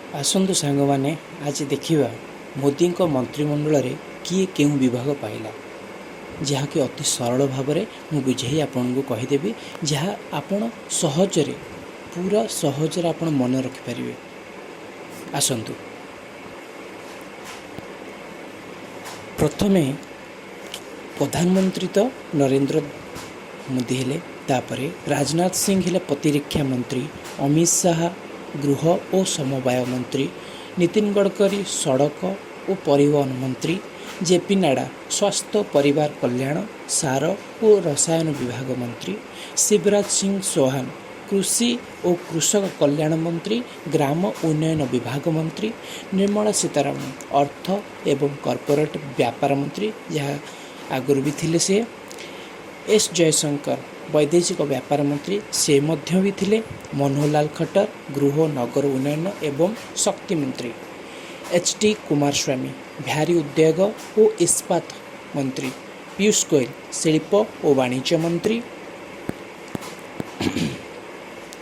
आसंतु सांग माने आज देखिबा मोदी मंत्रिमंडल रे किए केउं विभाग पाइला जहाँकि अति सरल भाव में मुझे बुझे आपन को कहीदेवी जहाँ आपण सहजरे पूरा सहजरे आपण मन रखिपारे। आसंतु प्रथमे प्रधानमंत्री तो नरेंद्र मोदी हेले, तापरे राजनाथ सिंह हेले प्रतिरक्षा मंत्री, अमित शाह गृह और समवाय मंत्री, नितिन गडकरी सड़क और परिवहन मंत्री, जेपी नाडा स्वास्थ्य परिवार कल्याण सार और रसायन विभाग मंत्री, शिवराज सिंह चौहान कृषि और कृषक कल्याण मंत्री, ग्राम उन्नयन विभाग मंत्री, निर्मला सीतारामन अर्थ एवं कॉर्पोरेट व्यापार मंत्री जहाँ आगुरी भी थिले से, एस जयशंकर वैदेशिक व्यापार मंत्री से मध्य भी थिले, मनोहर लाल खट्टर गृह नगर उन्नयन एवं शक्ति मंत्री, एच.डी. कुमारस्वामी भारी उद्योग और इस्पात मंत्री, पीयूष गोयल शिल्प और वाणिज्य मंत्री,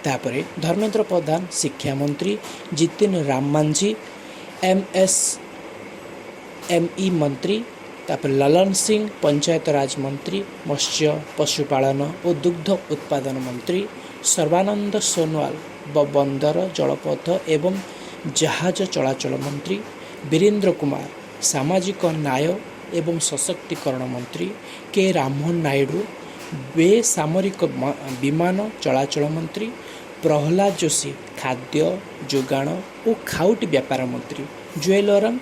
तापरे धर्मेंद्र प्रधान शिक्षा मंत्री, जितिन राम मांझी एमएसएमई मंत्री, तापर ललन सिंह पंचायत राज मंत्री, मत्स्य पशुपालन और दुग्ध उत्पादन मंत्री, सर्बानंद सोनोवाल बंदर जलपथ एवं जहाज चलाचल मंत्री, वीरेंद्र कुमार सामाजिक न्याय एवं सशक्तिकरण मंत्री, के राममोहन नायडू बेसामरिक विमान चलाचल मंत्री, प्रहलाद जोशी खाद्य जोगाण और खाउटी व्यापार मंत्री, जुएल ओराम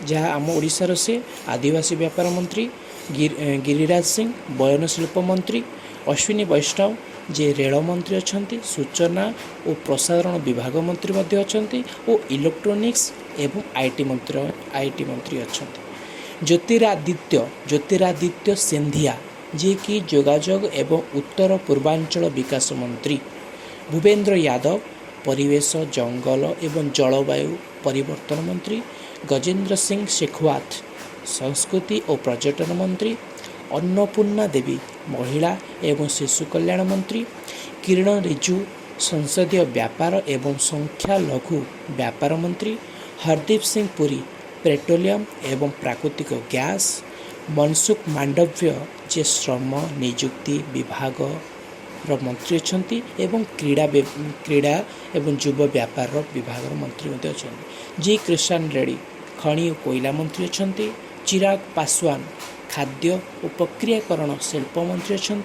जहाँ आम ओडिशार से आदिवासी व्यापार मंत्री, गिरिराज सिंह बयन शिल्प मंत्री, अश्विनी वैष्णव जे रेल मंत्री अच्छा, सूचना और प्रसारण विभाग मंत्री मध्य अच्छा और इलेक्ट्रोनिक्स एवं आईटी मंत्री अच्छा, ज्योतिरादित्य सिंधिया जे कि जोगाजोग एवं उत्तर पूर्वांचल विकास मंत्री, भूपेंद्र यादव परिवेश जंगल एवं जलवायु परिवर्तन मंत्री, गजेंद्र सिंह शेखावत संस्कृति और पर्यटन मंत्री, अन्नपूर्णा देवी महिला एवं शिशु कल्याण मंत्री, किरण रिजिजू संसदीय व्यापार एवं संख्या लघु व्यापार मंत्री, हरदीप सिंह पुरी पेट्रोलियम एवं प्राकृतिक गैस, मनसुख मांडव्य जे श्रम नियुक्ति विभाग मंत्री अच्छा एवं क्रीड़ा एवं युव व्यापार विभाग मंत्री अच्छा, जी कृष्ण रेड्डी खनि और कोयला मंत्री अच्छा, चिराग पासवान खाद्य और प्रक्रियाकरण शिल्प मंत्री अच्छा,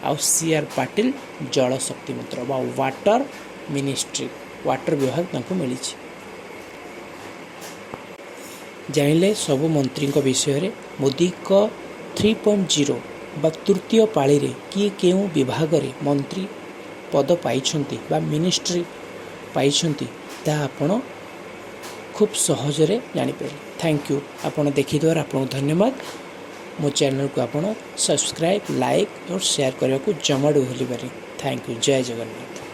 आउ सी.आर. पाटिल जल शक्ति मंत्री बा वाटर मिनिस्ट्री वाटर विभाग तांको मिली। जानिले सब मंत्री विषय रे मोदी को 3.0 बा तृतीय पाली रे किए केउं विभाग रे मंत्री पद पाइछंती बा मिनिस्ट्री पाइछंती ता आपण खूब सहजरे जानिपारे। थैंक यू आपण देखिद्वार आपको धन्यवाद। मो चैनल को आपण सब्सक्राइब लाइक और शेयर करने को जमा भूल पारे। Thank you. जय जगन्नाथ।